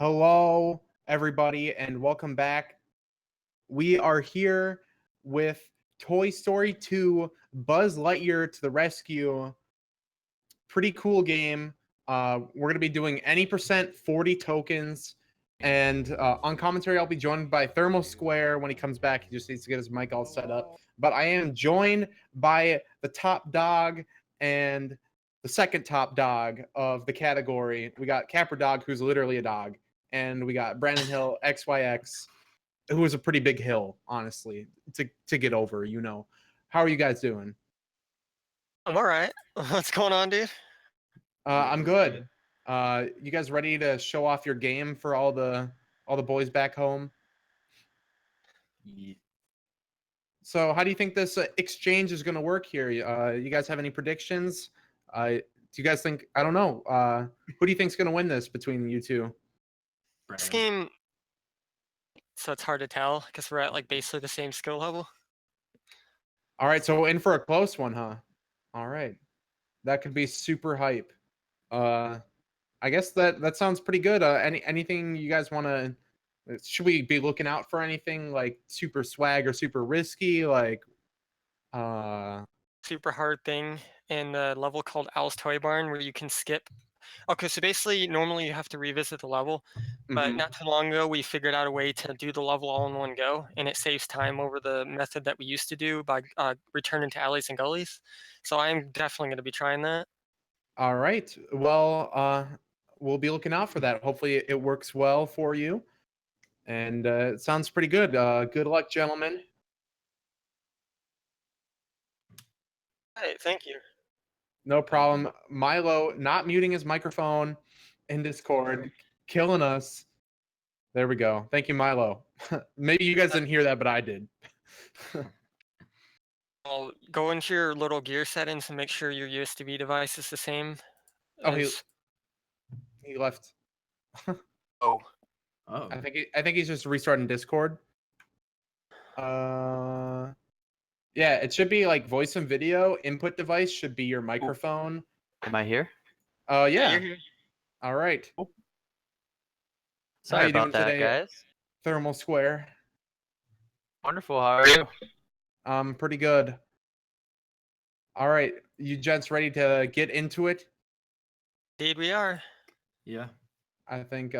Hello, everybody, and welcome back. We are here with Toy Story 2 Buzz Lightyear to the Rescue. Pretty cool game. We're going to be doing any percent 40 tokens. And on commentary, I'll be joined by Thermal Square when he comes back. He just needs to get his mic all set up. But I am joined by the top dog and the second top dog of the category. We got Capridog, who's literally a dog. And we got BrandonHillXYX, who is a pretty big hill, honestly, to get over, you know. How are you guys doing? I'm all right. What's going on, dude? I'm good. You guys ready to show off your game for all the boys back home? Yeah. So, how do you think this exchange is going to work here? You guys have any predictions? Do you guys think? I don't know. Who do you think's going to win this between you two? This game, so it's hard to tell because we're at like basically the same skill level. All right, so in for a close one, huh? All right, that could be super hype. I guess that sounds pretty good. Anything you guys want to? Should we be looking out for anything like super swag or super risky? Like, Super hard thing in the level called Al's Toy Barn where you can skip. Okay, so basically, normally you have to revisit the level, but mhm. not too long ago we figured out a way to do the level all in one go, and it saves time over the method that we used to do by returning to alleys and gullies. So I'm definitely going to be trying that. All right. Well, we'll be looking out for that. Hopefully, it works well for you. And it sounds pretty good. Good luck, gentlemen. Hey, thank you. No problem. Milo not muting his microphone in Discord, killing us. There we go. Thank you, Milo. Maybe you guys didn't hear that, but I did. I'll go into your little gear settings and make sure your USB device is the same. Oh, as... he left. Oh. Oh. I think he's just restarting Discord. Yeah, it should be like voice and video. Input device should be your microphone. Am I here? Yeah. You're here. All right. Sorry you about doing that, today, guys. Thermal Square? Wonderful. How are you? Pretty good. All right, you gents ready to get into it? Indeed, we are. Yeah. I think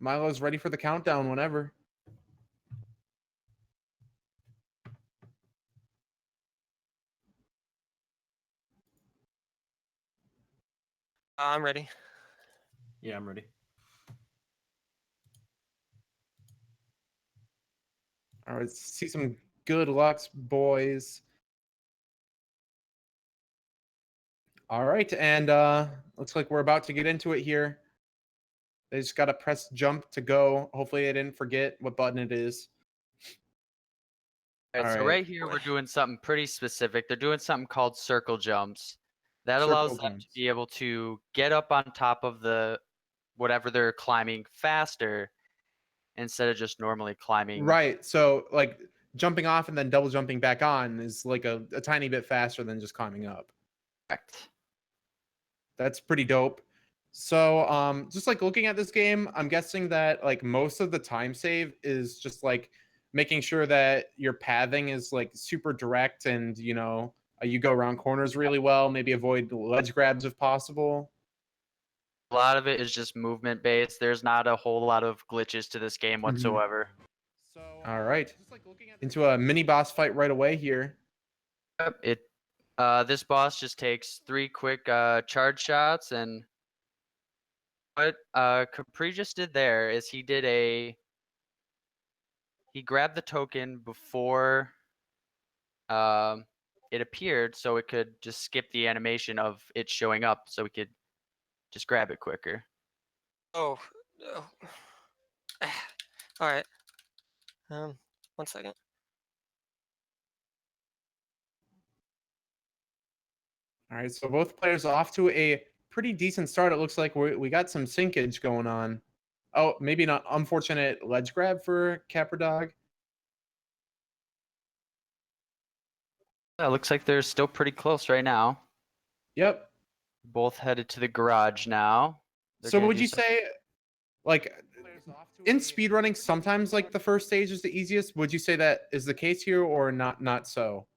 Milo's ready for the countdown whenever. I'm ready. Yeah, I'm ready. All right, see some good lucks, boys. All right, and looks like we're about to get into it here. They just got to press jump to go. Hopefully, I didn't forget what button it is. All right, so right here we're doing something pretty specific. They're doing something called circle jumps. That allows them to be able to get up on top of the whatever they're climbing faster instead of just normally climbing. Right. So like jumping off and then double jumping back on is like a tiny bit faster than just climbing up. Correct. That's pretty dope. So just like looking at this game, I'm guessing that like most of the time save is just like making sure that your pathing is like super direct and you know you go around corners really well, maybe avoid ledge grabs if possible. A lot of it is just movement based. There's not a whole lot of glitches to this game whatsoever. So all right, into a mini boss fight right away here. Yep, this boss just takes 3 quick charge shots, and what Capri just did there is he grabbed the token before it appeared, so it could just skip the animation of it showing up, so we could just grab it quicker. Oh. All right. 1 second. All right, so both players off to a pretty decent start. It looks like we got some sinkage going on. Oh, maybe not. Unfortunate ledge grab for Capridog. Yeah, it looks like they're still pretty close right now. Yep. Both headed to the garage now. So would you say, like, in speedrunning, sometimes like the first stage is the easiest. Would you say that is the case here, or not so?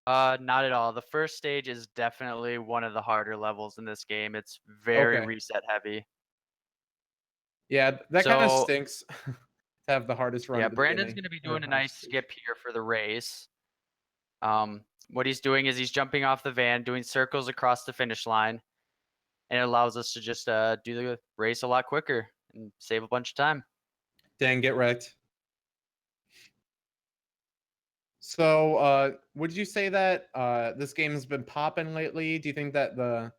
Not at all. The first stage is definitely one of the harder levels in this game. It's very Okay. reset heavy. Yeah, that kind of So stinks to have the hardest run yeah, at the Brandon's beginning. gonna be or doing a nice hardest stage. skip here for the race. What he's doing is he's jumping off the van, doing circles across the finish line, and it allows us to just do the race a lot quicker and save a bunch of time. Dang, get wrecked. So, would you say that this game has been popping lately? Do you think that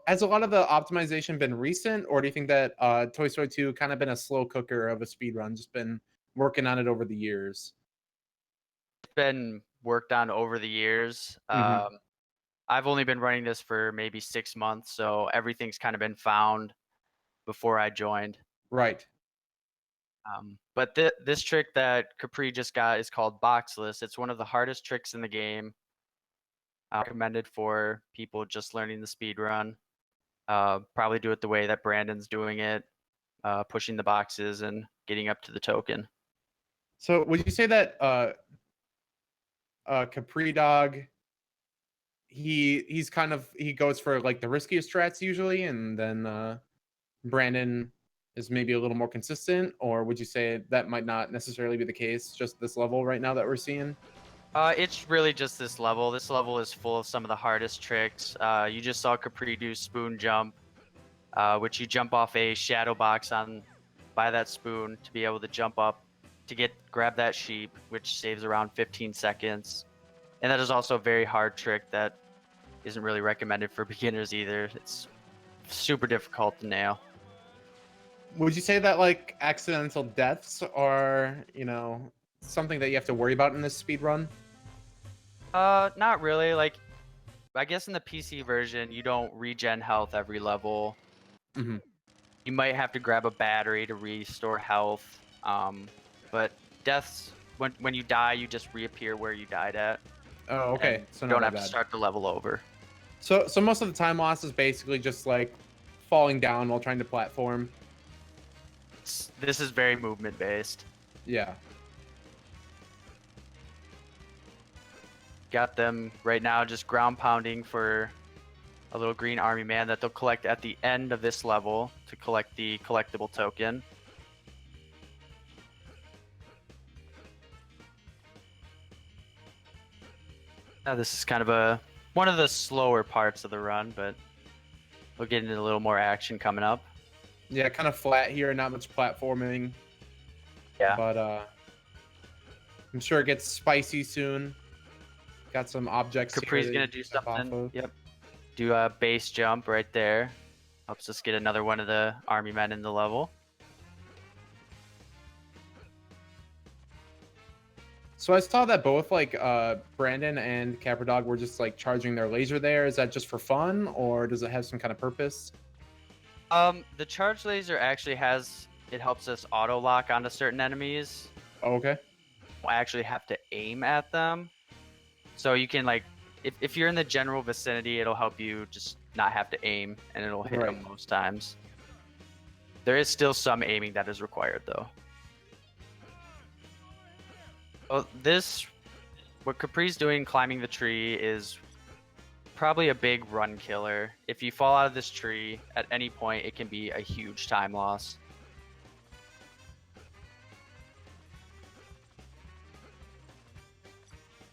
has a lot of the optimization been recent, or do you think that Toy Story 2 kind of been a slow cooker of a speed run, just been working on it over the years? It's been worked on over the years. Mhm. I've only been running this for maybe 6 months, so everything's kind of been found before I joined. Right. But this trick that Capri just got is called boxless. It's one of the hardest tricks in the game. Recommended for people just learning the speed run. Probably do it the way that Brandon's doing it, pushing the boxes and getting up to the token. So, would you say that Capri Dog he goes for like the riskiest strats usually, and then Brandon is maybe a little more consistent, or would you say that might not necessarily be the case, just this level right now that we're seeing? It's really just this level. This level is full of some of the hardest tricks. You just saw Capri do spoon jump, which you jump off a shadow box by that spoon to be able to jump up to grab that sheep, which saves around 15 seconds. And that is also a very hard trick that isn't really recommended for beginners either. It's super difficult to nail. Would you say that like accidental deaths are, something that you have to worry about in this speed run? Not really. Like, I guess in the PC version, you don't regen health every level. Hmm. You might have to grab a battery to restore health. But deaths, when you die, you just reappear where you died at. Oh, okay. And So you not don't that have to bad. start the level over. So most of the time loss is basically just like falling down while trying to platform. This is very movement based. Yeah. Got them right now just ground pounding for a little green army man that they'll collect at the end of this level to collect the collectible token. Now this is kind of one of the slower parts of the run, but we'll get into a little more action coming up. Yeah, kind of flat here, not much platforming. Yeah. But I'm sure it gets spicy soon. Got some objects Capri's here gonna that do you step off something. of. Yep. Do a base jump right there. Helps us get another one of the army men in the level. So I saw that both like Brandon and Capridog were just like charging their laser there. Is that just for fun, or does it have some kind of purpose? The charge laser actually helps us auto lock onto certain enemies. Oh, okay. We'll actually have to aim at them. So you can like, if you're in the general vicinity, it'll help you just not have to aim, and it'll hit them most times. There is still some aiming that is required though. Well, what Capri's doing climbing the tree is probably a big run killer. If you fall out of this tree at any point, it can be a huge time loss.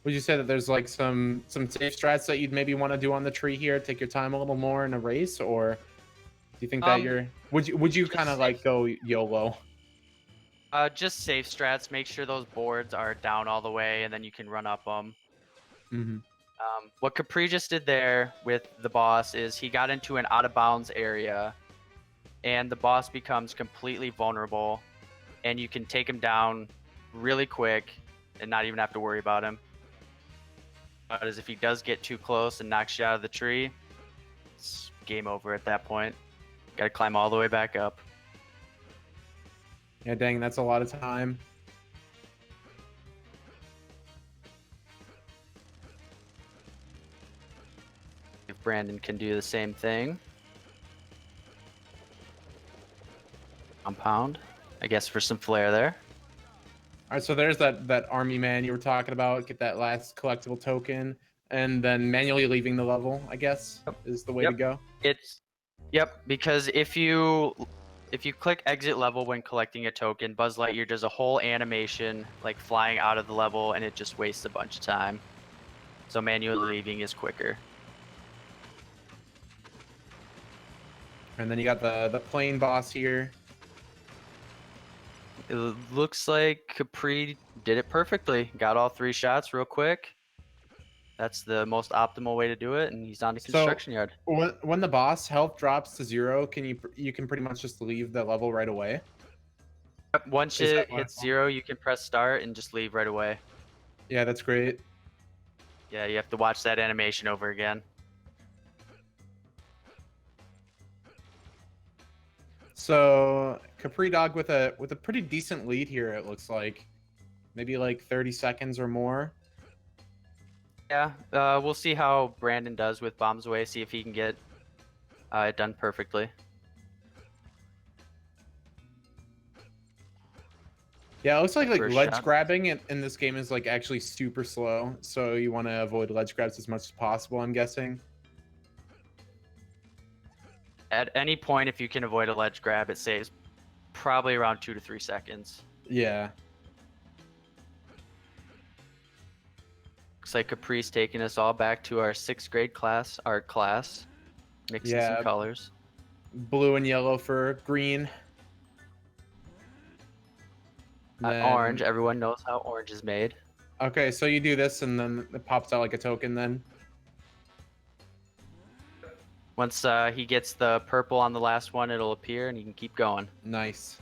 Would you say that there's like some safe strats that you'd maybe want to do on the tree here, take your time a little more in a race, or do you think that would you kind of like go YOLO? Just safe strats. Make sure those boards are down all the way, and then you can run up them. Mm-hmm. What Capri just did there with the boss is he got into an out of bounds area, and the boss becomes completely vulnerable, and you can take him down really quick and not even have to worry about him. But as if he does get too close and knocks you out of the tree, it's game over at that point. Gotta climb all the way back up. Yeah, dang, that's a lot of time. If Brandon can do the same thing. Compound. I guess for some flair there. All right, so there's that army man you were talking about. Get that last collectible token, and then manually leaving the level, I guess, is the way to go. Because if you click exit level when collecting a token, Buzz Lightyear does a whole animation like flying out of the level, and it just wastes a bunch of time. So manually leaving is quicker. And then you got the plane boss here. It looks like Capri did it perfectly. Got all 3 shots real quick. That's the most optimal way to do it, and he's on the construction yard. When the boss health drops to 0, you can pretty much just leave the level right away? Once it hits 0, you can press start and just leave right away. Yeah, that's great. Yeah, you have to watch that animation over again. So Capri Dog with a pretty decent lead here, it looks like. Maybe like 30 seconds or more. Yeah, we'll see how Brandon does with Bombs Away, see if he can get it done perfectly. Yeah, it looks like ledge shot. grabbing in this game is like actually super slow, so you want to avoid ledge grabs as much as possible, I'm guessing. At any point, if you can avoid a ledge grab, it saves probably around 2 to 3 seconds. Yeah. Looks like Capri's taking us all back to our 6th grade class, art class, mixing some colors. Blue and yellow for green. Orange, everyone knows how orange is made. Okay, so you do this and then it pops out like a token then. Once he gets the purple on the last one, it'll appear and you can keep going. Nice.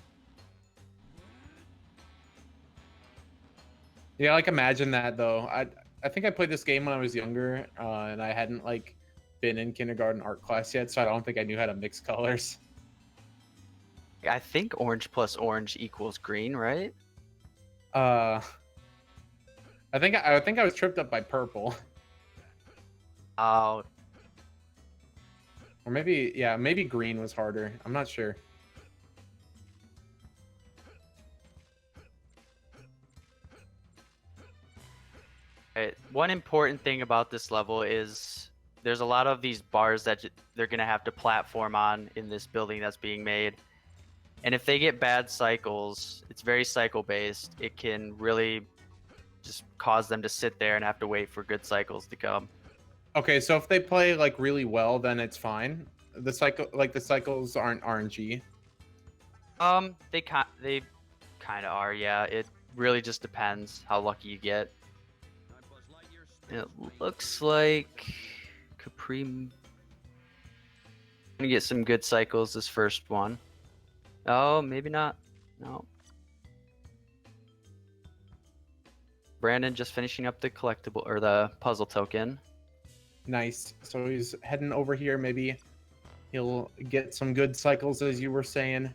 Yeah, like imagine that though. I think I played this game when I was younger, and I hadn't like been in kindergarten art class yet, so I don't think I knew how to mix colors. I think orange plus orange equals green, right? I think I was tripped up by purple. Oh. Or maybe, yeah, maybe green was harder. I'm not sure. Right. One important thing about this level is there's a lot of these bars that they're going to have to platform on in this building that's being made. And if they get bad cycles, it's very cycle based. It can really just cause them to sit there and have to wait for good cycles to come. Okay, so if they play like really well, then it's fine. The cycles aren't RNG. They kind of are, yeah. It really just depends how lucky you get. It looks like Capri gonna get some good cycles this first one. Oh, maybe not. No. Brandon just finishing up the collectible or the puzzle token. Nice. So he's heading over here. Maybe he'll get some good cycles, as you were saying.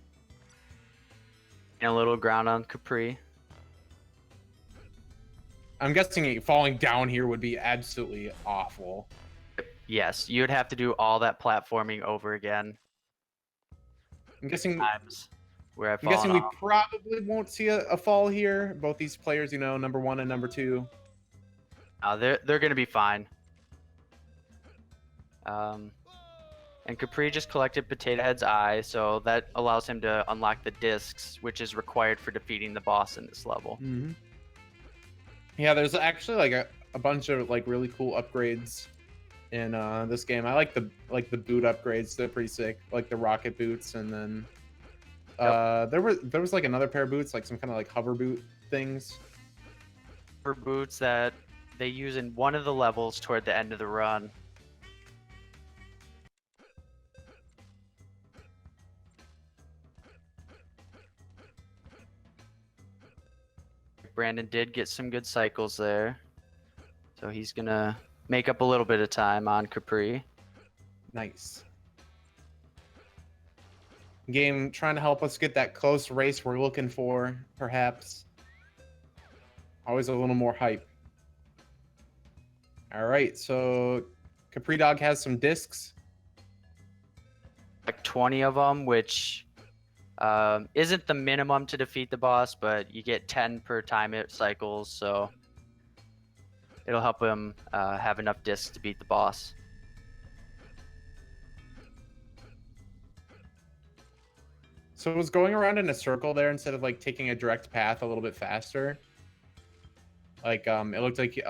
And a little ground on Capri. I'm guessing falling down here would be absolutely awful. Yes, you'd have to do all that platforming over again. I'm guessing we probably won't see a fall here. Both these players, you know, number 1 and number 2. They're gonna be fine. And Capri just collected Potato Head's eye, so that allows him to unlock the discs, which is required for defeating the boss in this level. Mm-hmm. Yeah, there's actually like a bunch of like really cool upgrades in this game. I like the boot upgrades. They're pretty sick. Like the rocket boots, and then there was like another pair of boots, like some kind of like hover boot things. For boots that they use in one of the levels toward the end of the run. Brandon did get some good cycles there, so he's gonna make up a little bit of time on Capri. Nice. Game trying to help us get that close race we're looking for, perhaps. Always a little more hype. All right, so Capri Dog has some discs. Like 20 of them, which Isn't the minimum to defeat the boss, but you get 10 per time it cycles, so it'll help him have enough discs to beat the boss. So it was going around in a circle there instead of like taking a direct path a little bit faster. Like it looked like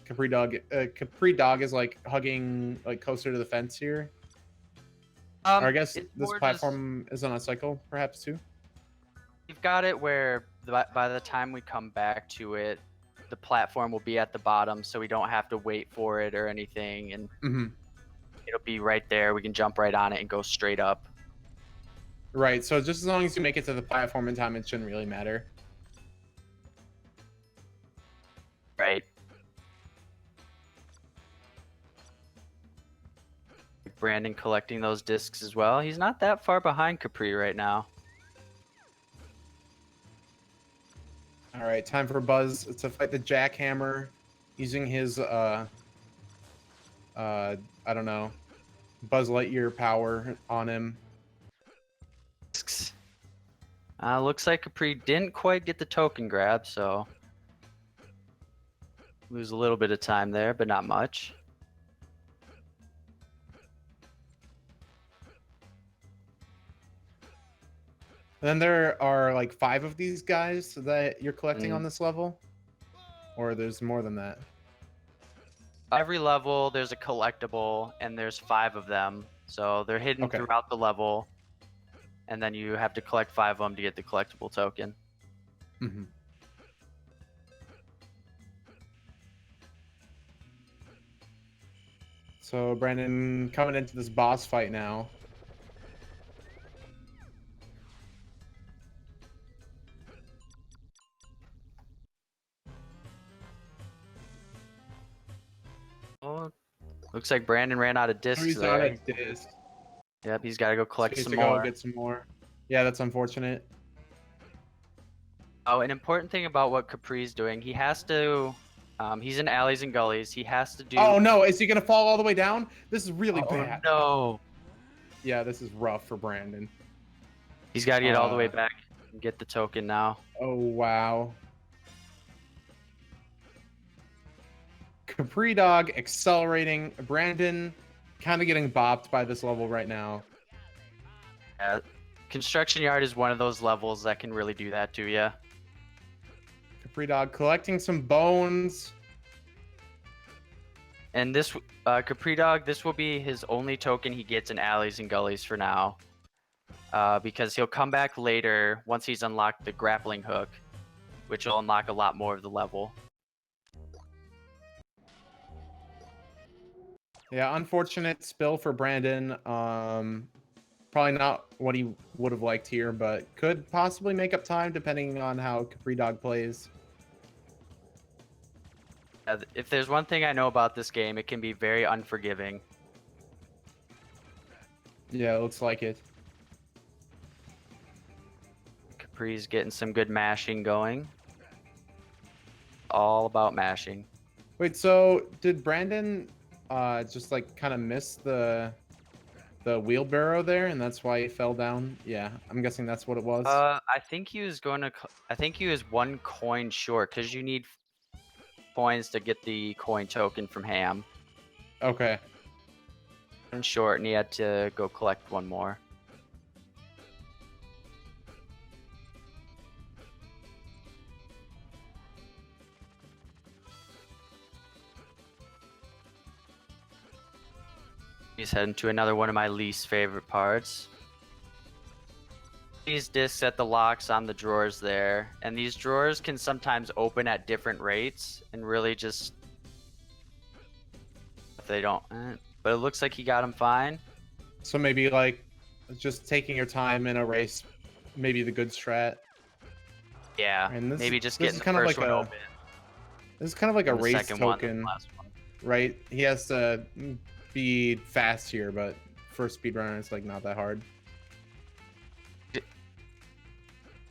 Capri Dog is like hugging like closer to the fence here. Or I guess this platform is on a cycle, perhaps too. We've got it where by the time we come back to it, the platform will be at the bottom, so we don't have to wait for it or anything, and it'll be right there. We can jump right on it and go straight up. Right. So just as long as you make it to the platform in time, it shouldn't really matter. Right. Brandon collecting those discs as well. He's not that far behind Capri right now. All right, time for Buzz to fight the jackhammer using his I don't know, Buzz Lightyear power on him. Looks like Capri didn't quite get the token grab, so lose a little bit of time there, but not much. Then there are like 5 of these guys that you're collecting on this level, or there's more than that. Every level there's a collectible, and there's 5 of them, so they're hidden throughout the level, and then you have to collect 5 of them to get the collectible token. So Brandon coming into this boss fight now. Oh, looks like Brandon ran out of discs. He's out of discs. Yep, he's got to go collect some more. Get some more. Yeah, that's unfortunate. Oh, an important thing about what Capri's doing, he has to. He's in alleys and gullies. He has to do. Oh no! Is he gonna fall all the way down? This is really bad. No. Yeah, this is rough for Brandon. He's got to get all the way back and get the token now. Oh wow. Capri Dog accelerating. Brandon kind of getting bopped by this level right now. Yeah, Construction Yard is one of those levels that can really do that to you. Capri Dog collecting some bones. And this Capri Dog, this will be his only token he gets in alleys and gullies for now. Because he'll come back later once he's unlocked the grappling hook, which will unlock a lot more of the level. Yeah, unfortunate spill for Brandon. Probably not what he would have liked here, but could possibly make up time depending on how Capri Dog plays. If there's one thing I know about this game, it can be very unforgiving. Yeah, it looks like it. Capri's getting some good mashing going. All about mashing. Wait, so did Brandon just like kind of miss the wheelbarrow there, and that's why he fell down? Yeah, I'm guessing that's what it was. I think he was going to. I think he was 1 coin short because you need coins to get the coin token from Ham. Okay. And short, and he had to go collect 1 more. He's heading to another one of my least favorite parts. These discs at the locks on the drawers there, and these drawers can sometimes open at different rates, and really just if they don't. But it looks like he got him fine. So maybe like just taking your time in a race, maybe the good strat. Yeah, and this, maybe just this getting is kind the of first like one a open. This is kind of like a And the race second one, token, the last one. right? He has to be fast here, but for a speedrunner, it's like not that hard.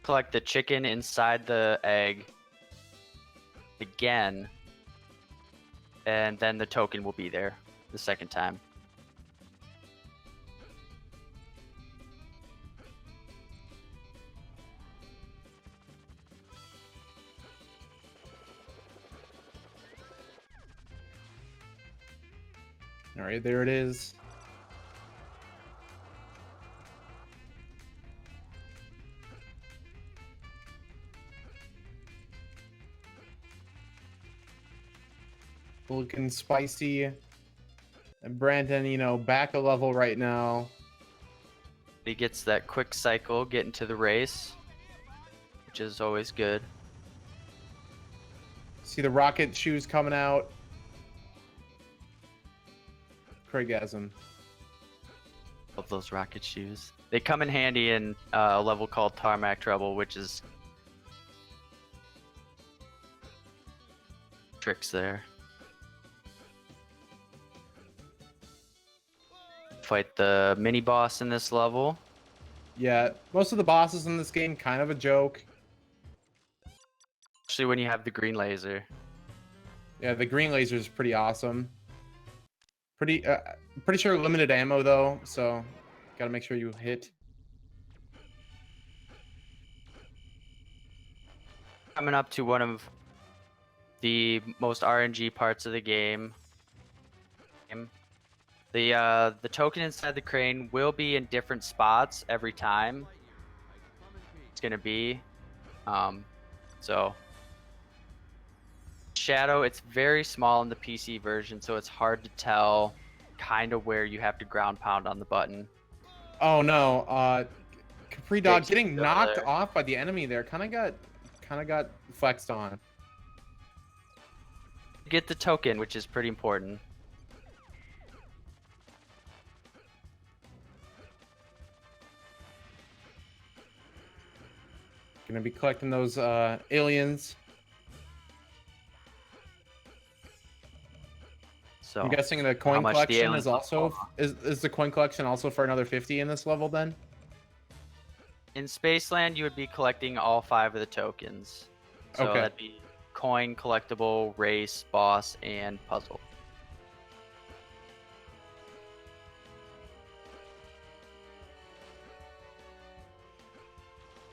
Collect the chicken inside the egg again, and then the token will be there the second time. All right, there it is. Looking spicy. And Brandon, you know, back a level right now. He gets that quick cycle, get into the race, which is always good. See the rocket shoes coming out. Craigasm. Love those rocket shoes. They come in handy in a level called Tarmac Trouble, which is tricks there. Fight the mini boss in this level. Yeah, most of the bosses in this game kind of a joke. Especially when you have the green laser. Yeah, the green laser is pretty awesome. Pretty sure limited ammo though, so gotta make sure you hit. Coming up to one of the most RNG parts of the game. The token inside the crane will be in different spots every time. It's gonna be, so shadow. It's very small in the PC version, so it's hard to tell kind of where you have to ground pound on the button. Oh no, Capri Dog Big getting still knocked there. off by the enemy there. Kind of got flexed on. Get the token, which is pretty important. Gonna be collecting those aliens. So I'm guessing the how coin much the collection aliens is also is the coin collection also for another 50 in this level then? in Spaceland, you would be collecting all 5 of the tokens. So Okay. that'd be coin, collectible, race, boss, and puzzle.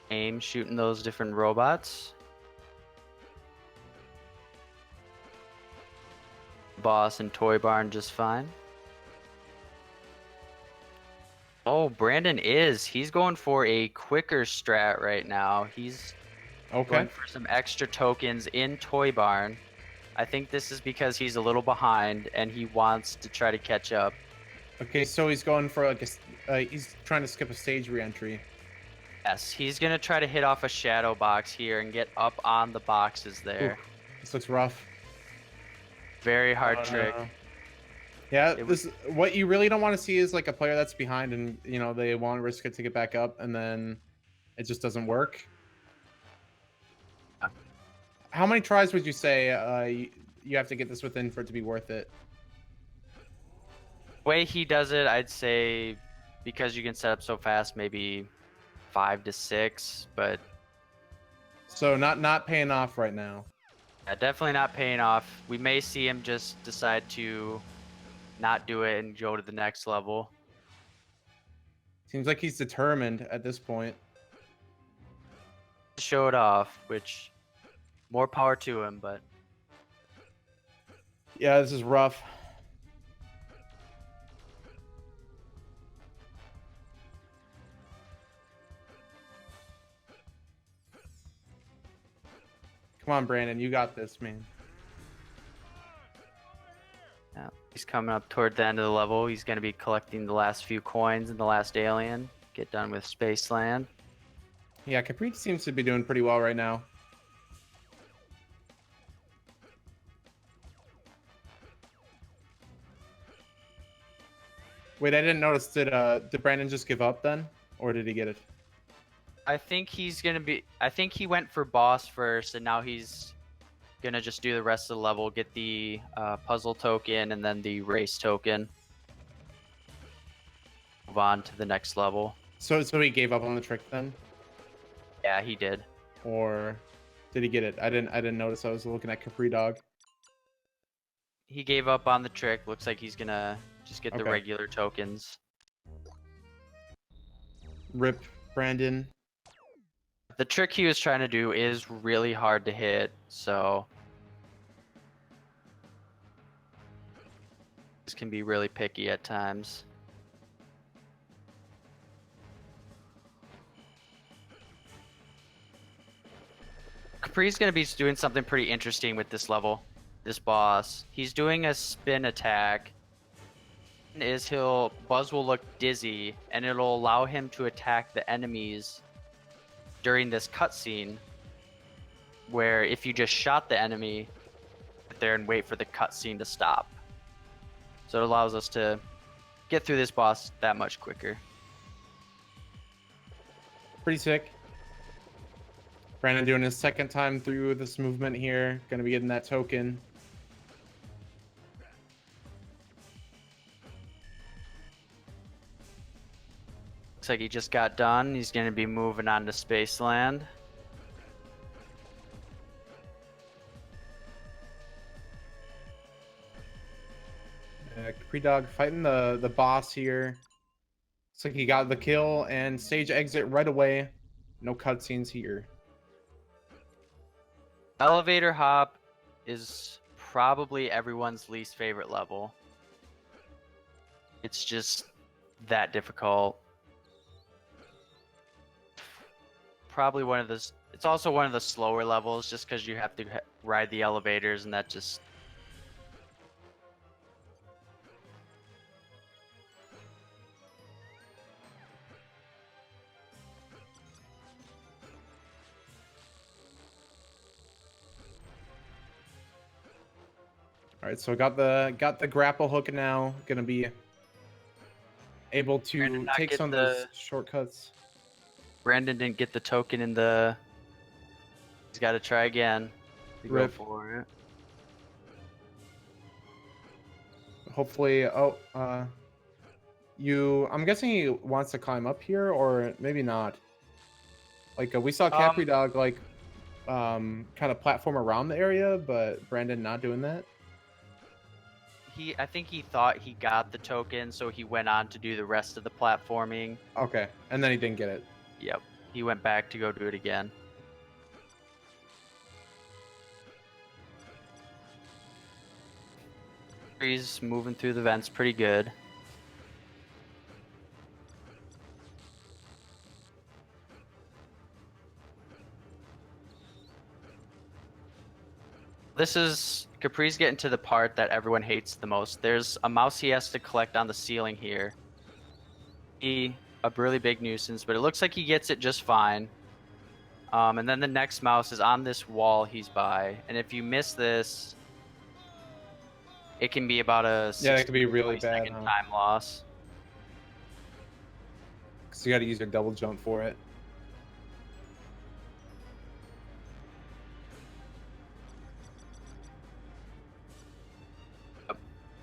Aim shooting those different robots. Boss and Toy Barn just fine. Oh, Brandon he's going for a quicker strat right now. He's Okay. going for some extra tokens in Toy Barn. I think this is because he's a little behind and he wants to try to catch up. Okay, so he's going for like he's trying to skip a stage re-entry. Yes, he's gonna try to hit off a shadow box here and get up on the boxes there. Ooh, this looks rough. Very hard trick. No. Yeah, what you really don't want to see is like a player that's behind and you know they want to risk it to get back up and then it just doesn't work. How many tries would you say you have to get this within for it to be worth it? The way he does it, I'd say, because you can set up so fast, maybe 5 to 6, but So not paying off right now. yeah, definitely not paying off. We may see him just decide to not do it and go to the next level. Seems like he's determined at this point. Show it off, which more power to him, but Yeah, this is rough. Come on, Brandon, you got this, man. yeah, he's coming up toward the end of the level. He's going to be collecting the last few coins in the last alien. Get done with Spaceland. Yeah, Capri seems to be doing pretty well right now. Wait, I didn't notice. Did Brandon just give up then, or did he get it? I think he's gonna be. I think he went for boss first, and now he's gonna just do the rest of the level, get the puzzle token, and then the race token. Move on to the next level. So he gave up on the trick then, Yeah, he did. or did he get it? I didn't notice. I was looking at Capri Dog. He gave up on the trick. Looks like he's gonna just get the Okay. regular tokens. Rip, Brandon. The trick he was trying to do is really hard to hit, so This can be really picky at times. Capri's going to be doing something pretty interesting with this level, this boss. He's doing a spin attack. Buzz will look dizzy, and it'll allow him to attack the enemies during this cutscene, where if you just shot the enemy, sit there and wait for the cutscene to stop. So it allows us to get through this boss that much quicker. Pretty sick. Brandon doing his second time through this movement here. Gonna be getting that token. Looks like he just got done. He's going to be moving on to Spaceland. CapridogSR fighting the boss here. Looks like he got the kill and stage exit right away. No cutscenes here. Elevator hop is probably everyone's least favorite level. It's just that difficult. Probably one of the. It's also one of the slower levels, just because you have to ride the elevators, and that just. All right, so got the grapple hook now. Gonna be able to take some of those shortcuts. Brandon didn't get the token in the. He's got to try again to go for it. Hopefully, I'm guessing he wants to climb up here, or maybe not. Like we saw CapridogSR like kind of platform around the area, but Brandon not doing that. I think he thought he got the token, so he went on to do the rest of the platforming. Okay, and then he didn't get it. Yep, he went back to go do it again. He's moving through the vents pretty good. Capri's getting to the part that everyone hates the most. There's a mouse he has to collect on the ceiling here. A really big nuisance, but it looks like he gets it just fine. And then the next mouse is on this wall he's by, and if you miss this, it can be about a it could be really bad time loss. So you got to use your double jump for it.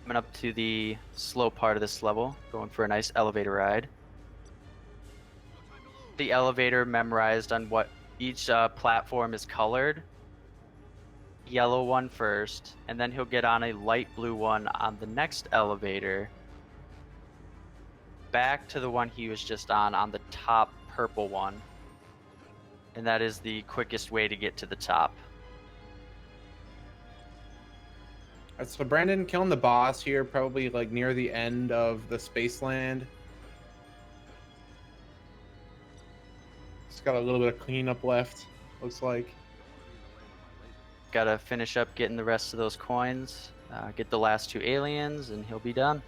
Coming up to the slow part of this level, going for a nice elevator ride. The elevator memorized on what each platform is colored. Yellow one first, and then he'll get on a light blue one on the next elevator. Back to the one he was just on the top purple one. And that is the quickest way to get to the top. So Brandon killing the boss here, probably like near the end of the Spaceland. It's got a little bit of cleanup left, looks like. Gotta finish up getting the rest of those coins, get the last 2 aliens, and he'll be done.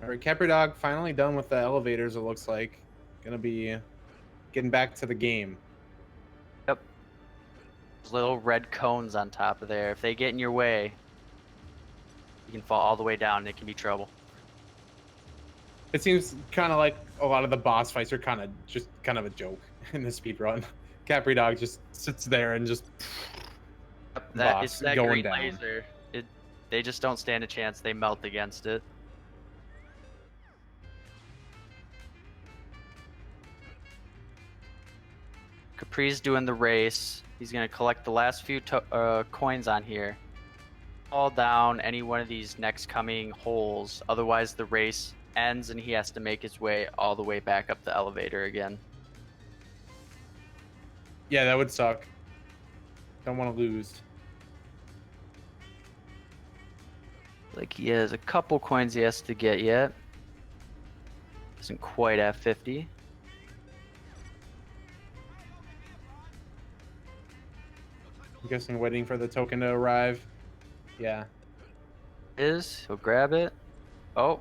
All right, CapridogSR finally done with the elevators, it looks like. Gonna be getting back to the game. Yep. Those little red cones on top of there. If they get in your way, you can fall all the way down and it can be trouble. It seems kind of like a lot of the boss fights are kind of a joke in the speedrun. CapridogSR just sits there and just it's that going green down. Laser. They just don't stand a chance. They melt against it. Capri's doing the race. He's going to collect the last few coins on here. Fall down any one of these next coming holes. Otherwise, the race ends and he has to make his way all the way back up the elevator again. Yeah, that would suck. Don't want to lose. Like he has a couple coins he has to get yet. Isn't quite at 50. I'm guessing waiting for the token to arrive. Yeah. He'll grab it. Oh,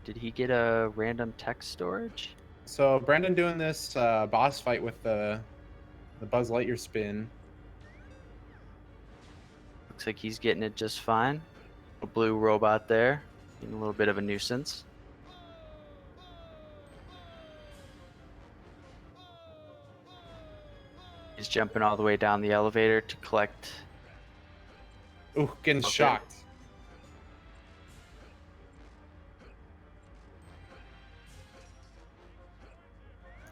did he get a random text storage? So Brandon doing this boss fight with the Buzz Lightyear spin. Looks like he's getting it just fine. A blue robot there, being a little bit of a nuisance. He's jumping all the way down the elevator to collect. Ooh, getting Okay. shocked.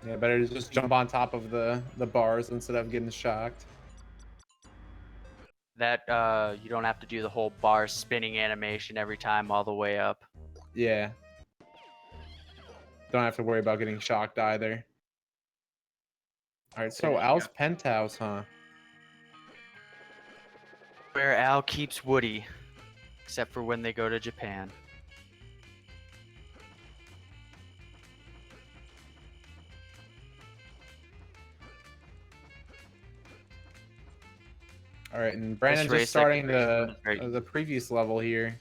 Yeah, better to just jump on top of the bars instead of getting shocked. That you don't have to do the whole bar spinning animation every time all the way up. Yeah. Don't have to worry about getting shocked either. All right, so Al's penthouse, huh? Where Al keeps Woody, except for when they go to Japan. All right, and Brandon race just starting that the previous level here.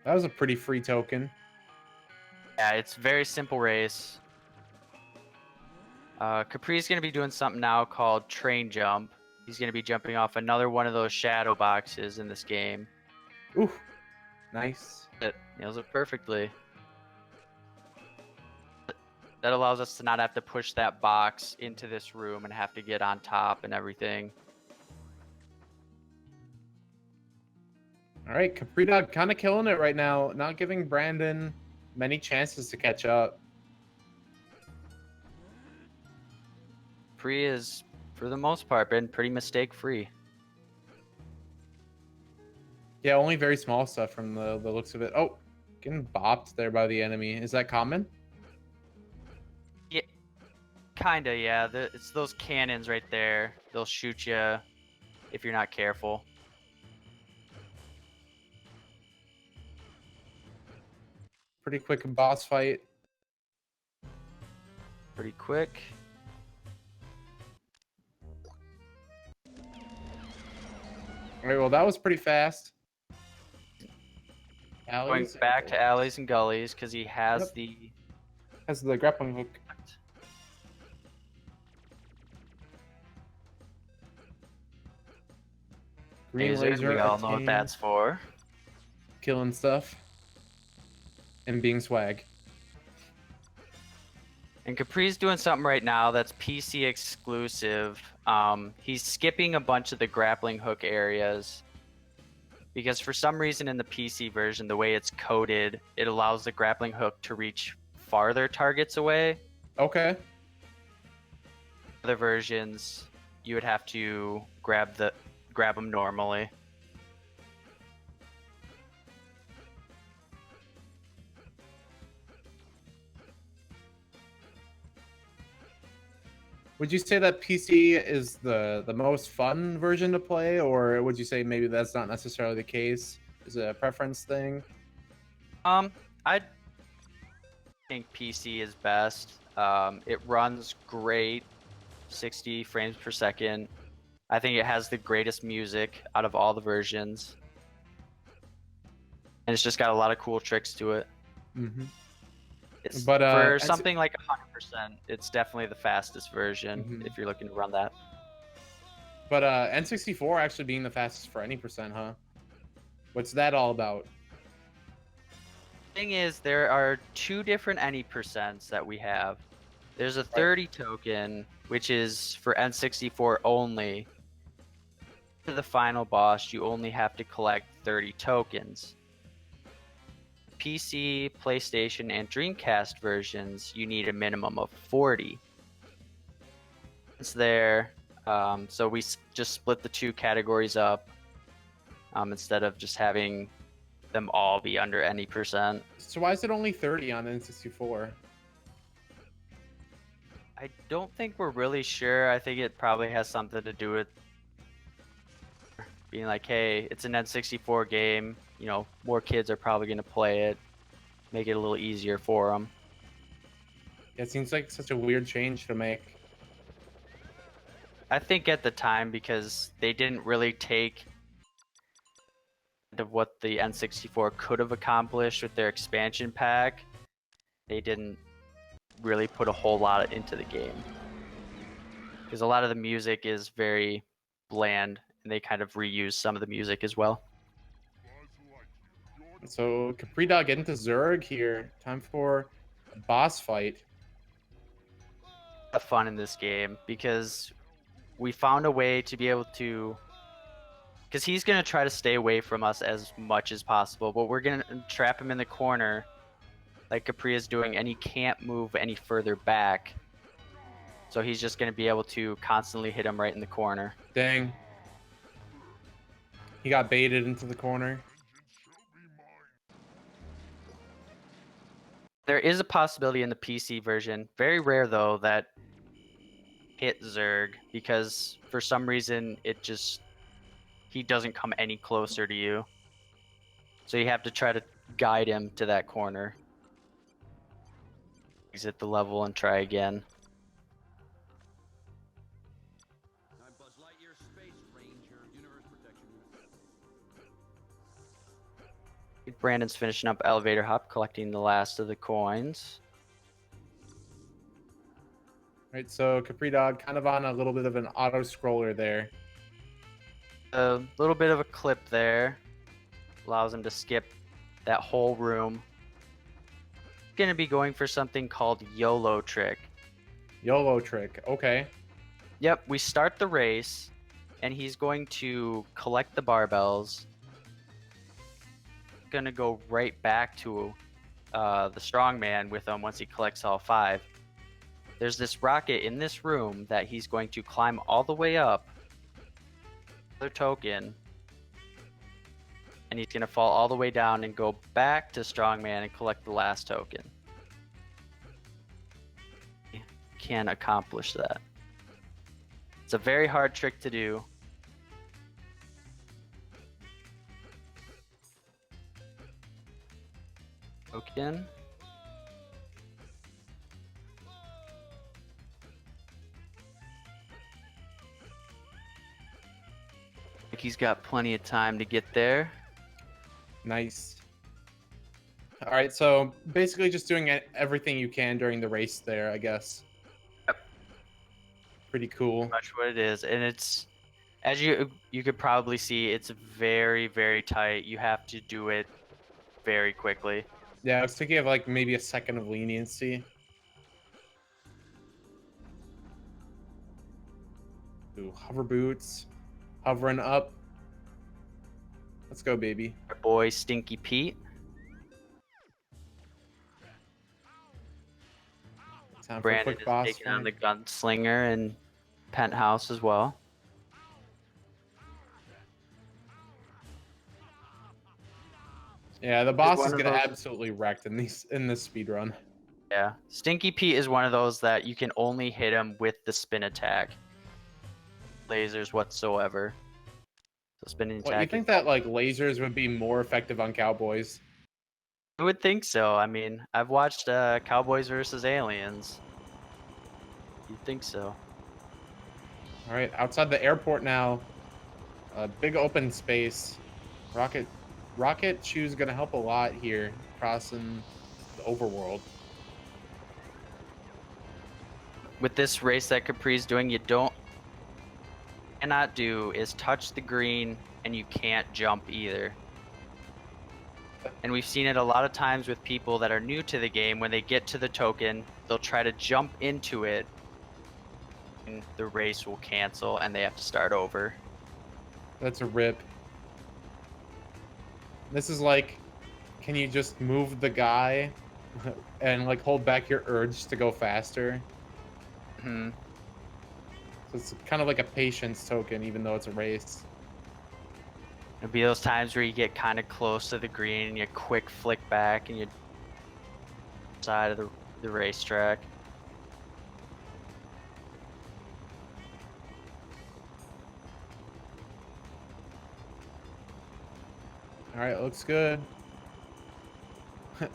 That was a pretty free token. Yeah, it's a very simple race. Capri's going to be doing something now called train jump. He's going to be jumping off another one of those shadow boxes in this game. Ooh, nice. It nails it perfectly. That allows us to not have to push that box into this room and have to get on top and everything. All right, Capridog kind of killing it right now, not giving Brandon many chances to catch up. Capri is, for the most part, been pretty mistake-free. Yeah, only very small stuff from the looks of it. Oh, getting bopped there by the enemy. Is that common? Yeah, kinda, yeah. It's those cannons right there. They'll shoot you if you're not careful. Pretty quick boss fight. Pretty quick. All right, well, that was pretty fast. Going back to alleys and gullies because he has has the grappling hook. Green laser. We all know what that's for. Killing stuff. And being swag. And Capri's doing something right now that's PC exclusive. He's skipping a bunch of the grappling hook areas because for some reason in the PC version, the way it's coded, it allows the grappling hook to reach farther targets away. Okay. Other versions, you would have to grab them normally. Would you say that PC is the most fun version to play, or would you say maybe that's not necessarily the case? Is it a preference thing? I think PC is best. It runs great, 60 frames per second. I think it has the greatest music out of all the versions. And it's just got a lot of cool tricks to it. Mm-hmm. But for something like 100%, it's definitely the fastest version if you're looking to run that. But N64 actually being the fastest for any percent, huh? What's that all about? Thing is, there are two different any percents that we have. There's a 30 token, which is for N64 only. For the final boss, you only have to collect 30 tokens. PC, PlayStation, and Dreamcast versions, you need a minimum of 40. It's there. So we just split the two categories up instead of just having them all be under any percent. So why is it only 30 on N64? I don't think we're really sure. I think it probably has something to do with being like, hey, it's an N64 game. You know, more kids are probably going to play it. Make it a little easier for them. It seems like such a weird change to make. I think at the time, because they didn't really take of what the N64 could have accomplished with their expansion pack, they didn't really put a whole lot into the game. Because a lot of the music is very bland, and they kind of reuse some of the music as well. So CapridogSR into Zerg here. Time for a boss fight. Have fun in this game because we found a way to be able to, because he's going to try to stay away from us as much as possible, but we're going to trap him in the corner like Capri is doing, and he can't move any further back. So he's just going to be able to constantly hit him right in the corner. Dang. He got baited into the corner. There is a possibility in the PC version, very rare though, that hit Zerg, because for some reason he doesn't come any closer to you. So you have to try to guide him to that corner. Exit the level and try again. I'm Buzz Lightyear, Space Ranger, Universe Protection Unit. Brandon's finishing up elevator hop, collecting the last of the coins. Right, so CapridogSR kind of on a little bit of an auto scroller there. A little bit of a clip there allows him to skip that whole room. Going to be going for something called YOLO trick. YOLO trick, okay. Yep, we start the race, and he's going to collect the barbells. Going to go right back to the strongman with him once he collects all 5. There's this rocket in this room that he's going to climb all the way up. Another token. And he's going to fall all the way down and go back to strongman and collect the last token. He can accomplish that. It's a very hard trick to do. Token. Like he's got plenty of time to get there. Nice. All right, so basically just doing everything you can during the race there, I guess. Yep. Pretty cool. Much what it is, and it's, as you could probably see, it's very, very tight. You have to do it very quickly. Yeah, I was thinking of like maybe a second of leniency. Ooh, hover boots. Hovering up. Let's go, baby. Our boy Stinky Pete. Time for a Brandon quick is boss taking on the fight. gunslinger and penthouse as well. Yeah, the boss is one of gonna those- absolutely wrecked in this speed run. Yeah, Stinky Pete is one of those that you can only hit him with the spin attack. Lasers whatsoever. So spinning attack. Well, you think that like lasers would be more effective on cowboys? I would think so. I mean, I've watched Cowboys versus Aliens. You'd think so. All right, outside the airport now. A big open space. Rocket shoe's gonna help a lot here, crossing the overworld. With this race that Capri's doing, you cannot do is touch the green, and you can't jump either. And we've seen it a lot of times with people that are new to the game. When they get to the token, they'll try to jump into it, and the race will cancel, and they have to start over. That's a rip. This is like, can you just move the guy and like hold back your urge to go faster? Hmm. So it's kind of like a patience token, even though it's a race. It'll be those times where you get kind of close to the green and you quick flick back and you side of the racetrack. All right, looks good.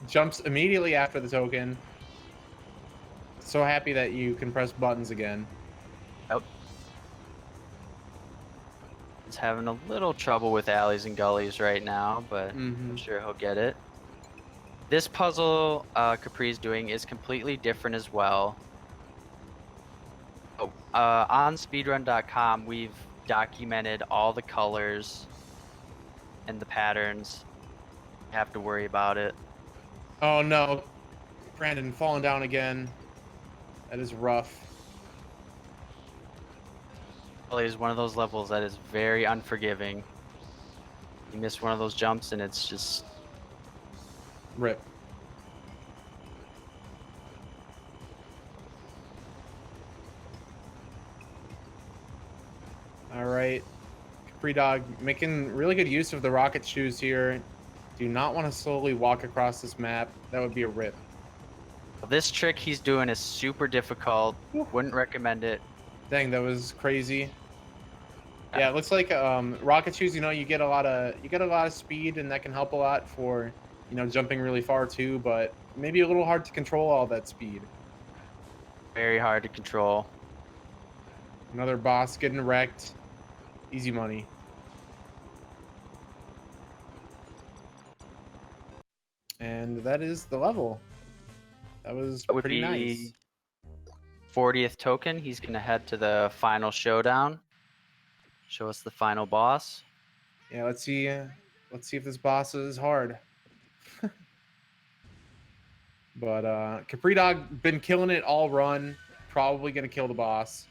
Jumps immediately after the token. So happy that you can press buttons again. Yep. He's having a little trouble with alleys and gullies right now, but I'm sure he'll get it. This puzzle Capri's doing is completely different as well. Oh, on speedrun.com, we've documented all the colors and the patterns. You have to worry about it. Oh no, Brandon falling down again. That is rough. Is one of those levels that is very unforgiving. You miss one of those jumps and it's just rip. All right, Capri Dog making really good use of the rocket shoes here. Do not want to slowly walk across this map. That would be a rip. This trick he's doing is super difficult. Wouldn't recommend it. Dang, that was crazy. Yeah, it looks like rocket shoes, you get a lot of speed, and that can help a lot for, jumping really far too, but maybe a little hard to control all that speed. Very hard to control. Another boss getting wrecked. Easy money. And that is the level. That was pretty nice. 40th token. He's going to head to the final showdown. Show us the final boss. Yeah, let's see if this boss is hard. But Capri Dog been killing it all run. Probably gonna kill the boss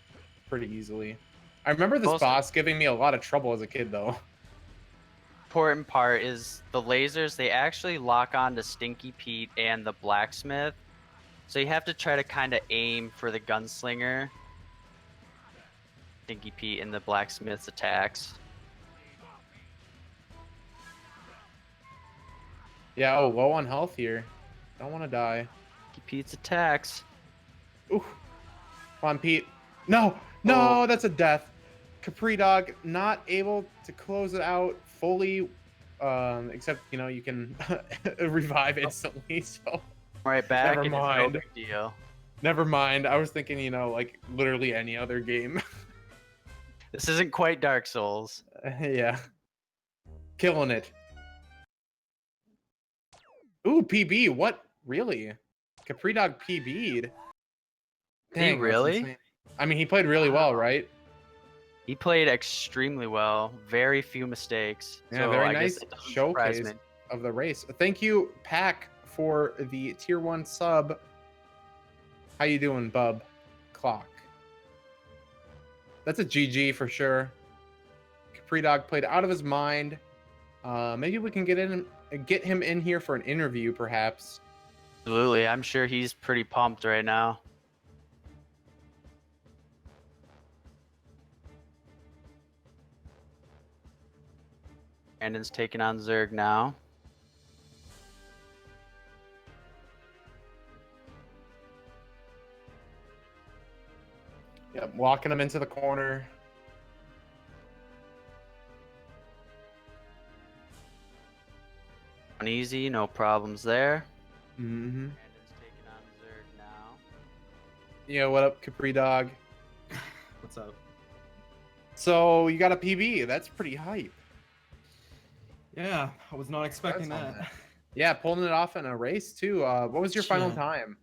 pretty easily. I remember this boss giving me a lot of trouble as a kid, though. Important part is the lasers. They actually lock on to Stinky Pete and the blacksmith. So you have to try to kind of aim for the gunslinger, Stinky Pete, and the blacksmith's attacks. Yeah, oh, low on health here. Don't want to die. Stinky Pete's attacks. Ooh. Come on, Pete. No, no, that's a death. Capri Dog not able to close it out fully, except, you can revive instantly, so. Right back. Never mind. No big deal. Never mind. I was thinking, like literally any other game. This isn't quite Dark Souls. Yeah. Killing it. Ooh, PB. What? Really? Capri Dog PB'd. Dang, really? I mean, he played really well, right? He played extremely well. Very few mistakes. Yeah, so very I nice guess showcase of the race. Thank you, Pack, for the tier 1 sub. How you doing, bub? Clock. That's a GG for sure. Capri Dog played out of his mind. Maybe we can get him in here for an interview, perhaps. Absolutely. I'm sure he's pretty pumped right now. Brandon's taking on Zerg now. Yep, walking him into the corner. Uneasy, no problems there. Mm-hmm. Brandon's taking on Zerg now. Yeah, what up, Capri Dog? What's up? So you got a PB. That's pretty hype. Yeah, I was not expecting that. Yeah, pulling it off in a race too. What was your final time?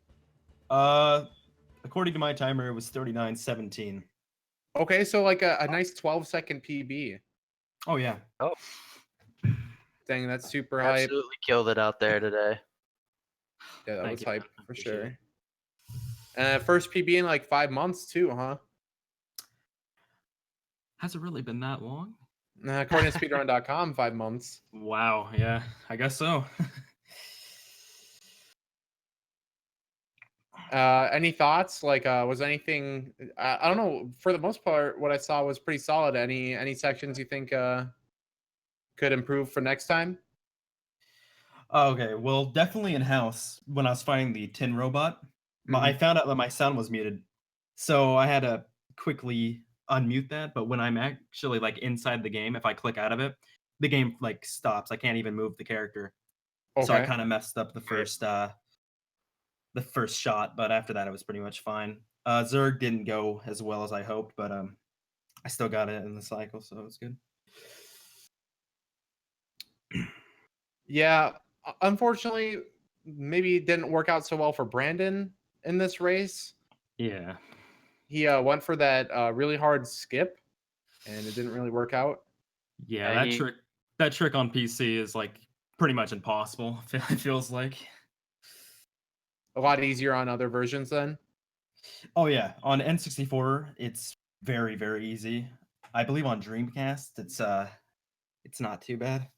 According to my timer, it was 39:17. Okay, so like a nice 12-second PB. Oh yeah. Oh, dang, that's super hype. absolutely killed it out there today. Yeah, that Thank was you. hype for Appreciate sure. it. And first PB in like 5 months too, huh? Has it really been that long? According to speedrun.com, 5 months. Wow. Yeah, I guess so. Any thoughts? Like, was anything? I don't know. For the most part, what I saw was pretty solid. Any sections you think could could improve for next time? Okay, well, definitely in house when I was fighting the tin robot, I found out that my sound was muted, so I had to quickly unmute that. But when I'm actually like inside the game, if I click out of it, the game like stops. I can't even move the character. So I Okay. kind of messed up the first shot, but after that it was pretty much fine. Zerg didn't go as well as I hoped, but I still got it in the cycle, so it was good. Yeah, unfortunately, maybe it didn't work out so well for Brandon in this race. Yeah. He went for that really hard skip, and it didn't really work out. Yeah, Yeah, that trick on PC is like pretty much impossible. It feels like. A lot easier on other versions then. Oh yeah, on N64 it's very very easy. I believe on Dreamcast it's not too bad.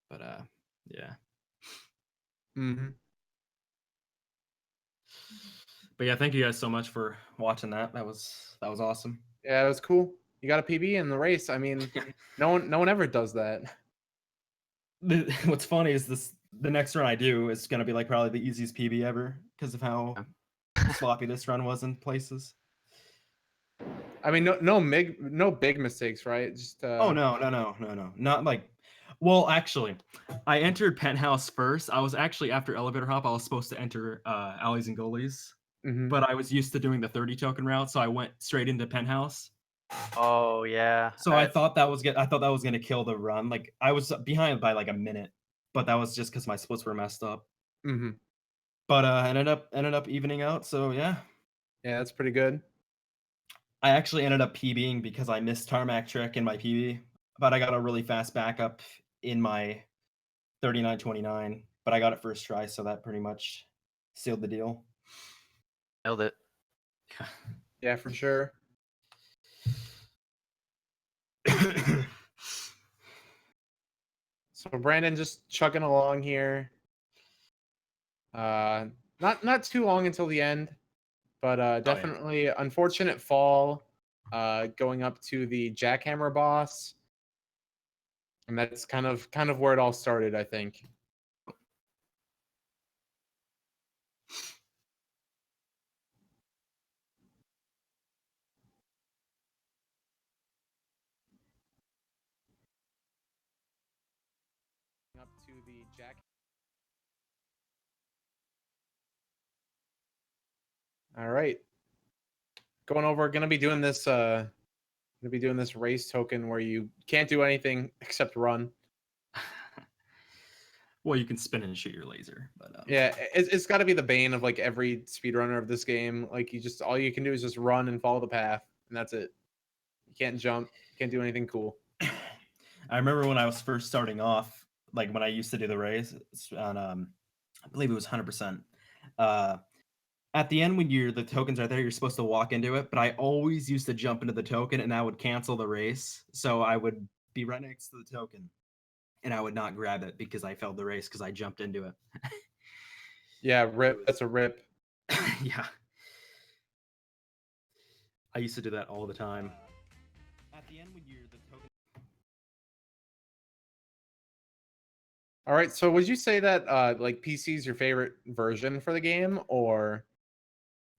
But yeah. Mm-hmm. But yeah, thank you guys so much for watching that. That was awesome. Yeah, it was cool. You got a PB in the race. I mean, no one ever does that. What's funny is the next run I do is gonna be like probably the easiest PB ever because of how sloppy this run was in places. I mean, no big mistakes, right? Just Oh no, not like. Well, actually, I entered penthouse first. I was actually after elevator hop. I was supposed to enter alleys and goalies, but I was used to doing the 30 token route, so I went straight into penthouse. Oh yeah. So I thought that was gonna kill the run. Like I was behind by like a minute, but that was just because my splits were messed up. Mm-hmm. But ended up evening out. So yeah. Yeah, that's pretty good. I actually ended up PBing because I missed tarmac trick in my PB, but I got a really fast backup in my 39.29, but I got it first try, so that pretty much sealed the deal. Nailed it. Yeah, for sure. So Brandon just chugging along here. Not too long until the end, but definitely unfortunate fall. Going up to the jackhammer boss, and that's kind of where it all started, I think. Up to the jack. All right. Gonna be doing this race token where you can't do anything except run. Well, you can spin and shoot your laser, but yeah, it's got to be the bane of like every speedrunner of this game. Like all you can do is just run and follow the path, and that's it. You can't jump, can't do anything cool. I remember when I was first starting off, like when I used to do the race on I believe it was 100%. At the end when the tokens are there, you're supposed to walk into it, but I always used to jump into the token and that would cancel the race. So I would be right next to the token and I would not grab it because I failed the race because I jumped into it. Yeah, rip. That's a rip. Yeah. I used to do that all the time. At the end when the token. All right, so would you say that like PC is your favorite version for the game, or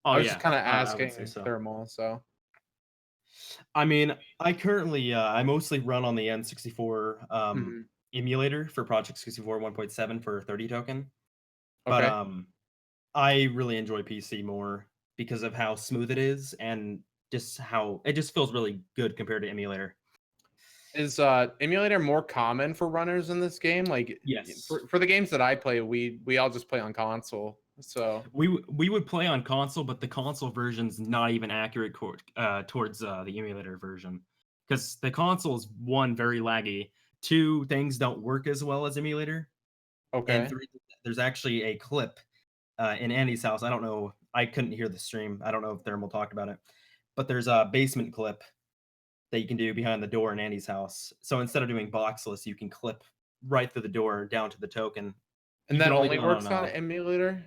I was just kind of asking thermal, so. I mean, I currently I mostly run on the N64 emulator for Project 64 1.7 for 30 token. Okay. But I really enjoy PC more because of how smooth it is and just how it just feels really good compared to emulator. Is emulator more common for runners in this game? Like, yes, for the games that I play, we all just play on console. So we would play on console, but the console version's not even accurate towards the emulator version because the console is one very laggy, two things don't work as well as emulator, okay, and three there's actually a clip in Andy's house. I don't know, I couldn't hear the stream. I don't know if Thermal talked about it, but there's a basement clip that you can do behind the door in Andy's house. So instead of doing boxless, you can clip right through the door down to the token. And that only works on emulator?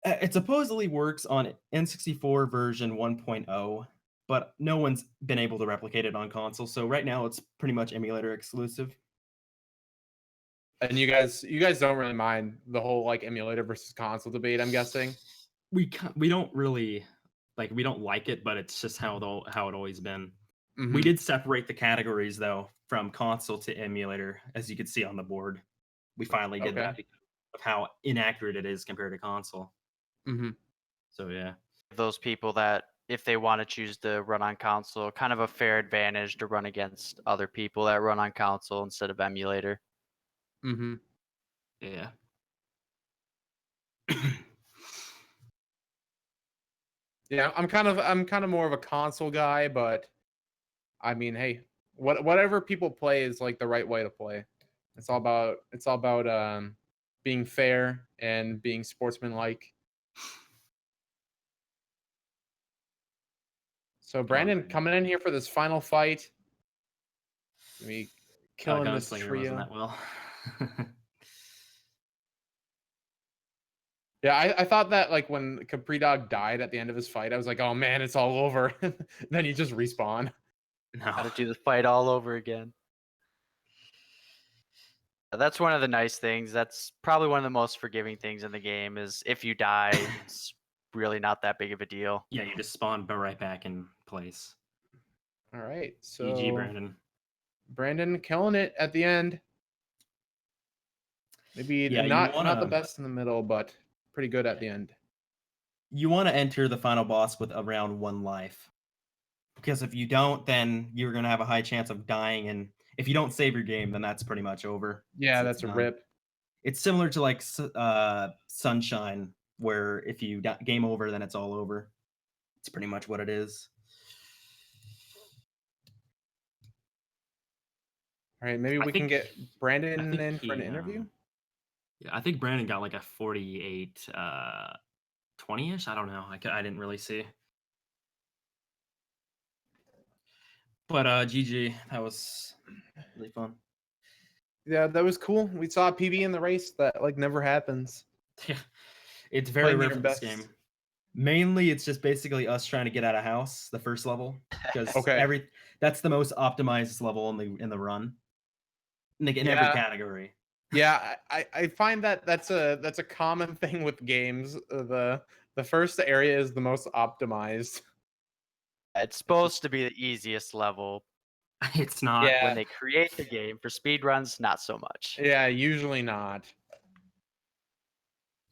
It supposedly works on N64 version 1.0, but no one's been able to replicate it on console. So right now it's pretty much emulator exclusive. And you guys don't really mind the whole like emulator versus console debate, I'm guessing. We don't really we don't like it, but it's just how it always been. Mhm. We did separate the categories though from console to emulator, as you could see on the board. We finally did that because of how inaccurate it is compared to console. Mm-hmm. So yeah, Those people that if they want to choose to run on console, kind of a fair advantage to run against other people that run on console instead of emulator. Mm-hmm. yeah. Yeah, I'm kind of more of a console guy, but I mean, hey, whatever people play is like the right way to play. It's all about being fair and being sportsmanlike. So Brandon coming in here for this final fight. We killing this trio. Wasn't that well. Yeah, I thought that like when Capridog died at the end of his fight, I was like, oh man, it's all over. Then he just respawn. Got to No. do the fight all over again. That's one of the nice things. That's probably one of the most forgiving things in the game is if you die, it's really not that big of a deal. Yeah, you just spawn right back in place. All right, so GG, Brandon. Brandon killing it at the end. Maybe Yeah, not the best in the middle, but pretty good at the end. You want to enter the final boss with around 1 life. Because if you don't, then you're going to have a high chance of dying. And if you don't save your game, then that's pretty much over. Yeah, It's that's a done. rip. It's similar to like Sunshine, where if you game over, then it's all over. It's pretty much what it is. All right, maybe we can get Brandon in for an interview. Yeah, I think Brandon got like a 48, 20-ish. I don't know. I didn't really see. But GG, that was really fun. Yeah, that was cool. We saw a PB in the race that like never happens. Yeah, it's very Playing rare your for this best. game. Mainly, it's just basically us trying to get out of house, the first level, because Okay. that's the most optimized level in the run, like in every category. Yeah, I find that's a common thing with games. The first area is the most optimized. It's supposed to be the easiest level. It's not. Yeah. When they create the game for speedruns, not so much. Yeah, usually not.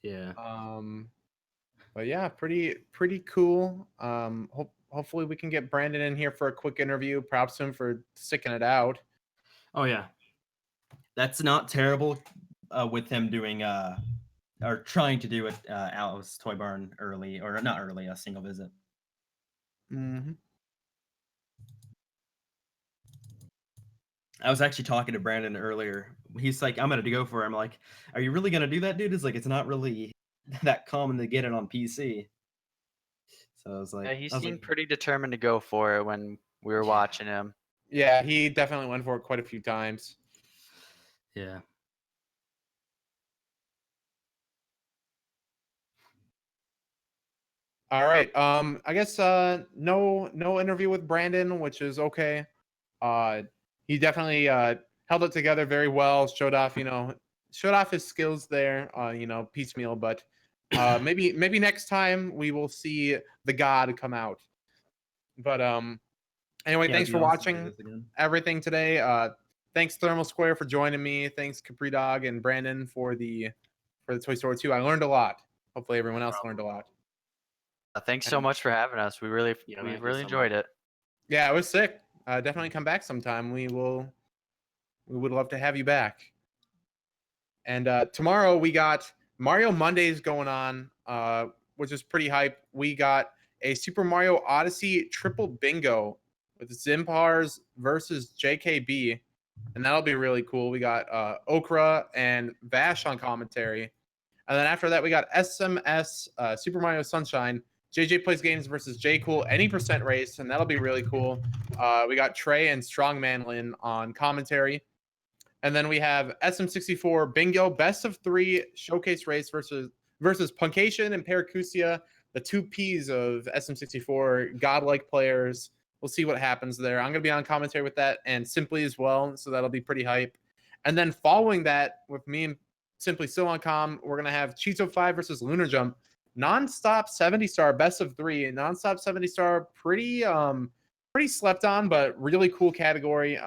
Yeah. But yeah, pretty cool. Hopefully we can get Brandon in here for a quick interview. Props to him for sticking it out. Oh yeah. That's not terrible with him doing or trying to do it Alice Toy Barn early, or not early, a single visit. Mm-hmm. I was actually talking to Brandon earlier. He's like, I'm gonna go for it. I'm like, are you really gonna do that, dude? It's like, it's not really that common to get it on PC. So I was like, Yeah, he seemed pretty determined to go for it when we were watching him. Yeah, he definitely went for it quite a few times. Yeah. All right. I guess no interview with Brandon, which is okay. He definitely held it together very well, showed off his skills there, piecemeal, but maybe next time we will see the god come out. But anyway, thanks for watching everything today. Thanks Thermal Square for joining me. Thanks CapriDog and Brandon for the Toy Story 2. I learned a lot. Hopefully everyone else learned a lot. Thanks so much for having us. We really enjoyed it. Yeah, it was sick. Definitely come back sometime. We would love to have you back. And tomorrow we got Mario Mondays going on, which is pretty hype. We got a Super Mario Odyssey triple bingo with Zimpars versus JKB, and that'll be really cool. We got Okra and Vash on commentary. And then after that, we got SMS Super Mario Sunshine. JJ Plays Games versus J Cool Any Percent Race, and that'll be really cool. We got Trey and Strongman Lin on commentary. And then we have SM64 Bingo Best of 3 Showcase Race versus Puncation and Paracusia the two Ps of SM64, godlike players. We'll see what happens there. I'm going to be on commentary with that and Simply as well, so that'll be pretty hype. And then following that, with me and Simply still on comm, we're going to have Cheeto 5 versus Lunar Jump. Non-stop 70-star, best of 3. Non-stop 70-star, pretty slept on, but really cool category.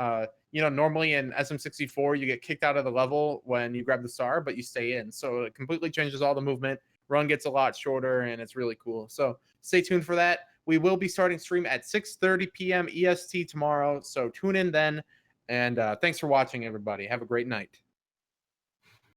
Normally in SM64, you get kicked out of the level when you grab the star, but you stay in. So it completely changes all the movement. Run gets a lot shorter, and it's really cool. So stay tuned for that. We will be starting stream at 6:30 p.m. EST tomorrow. So tune in then. And thanks for watching, everybody. Have a great night.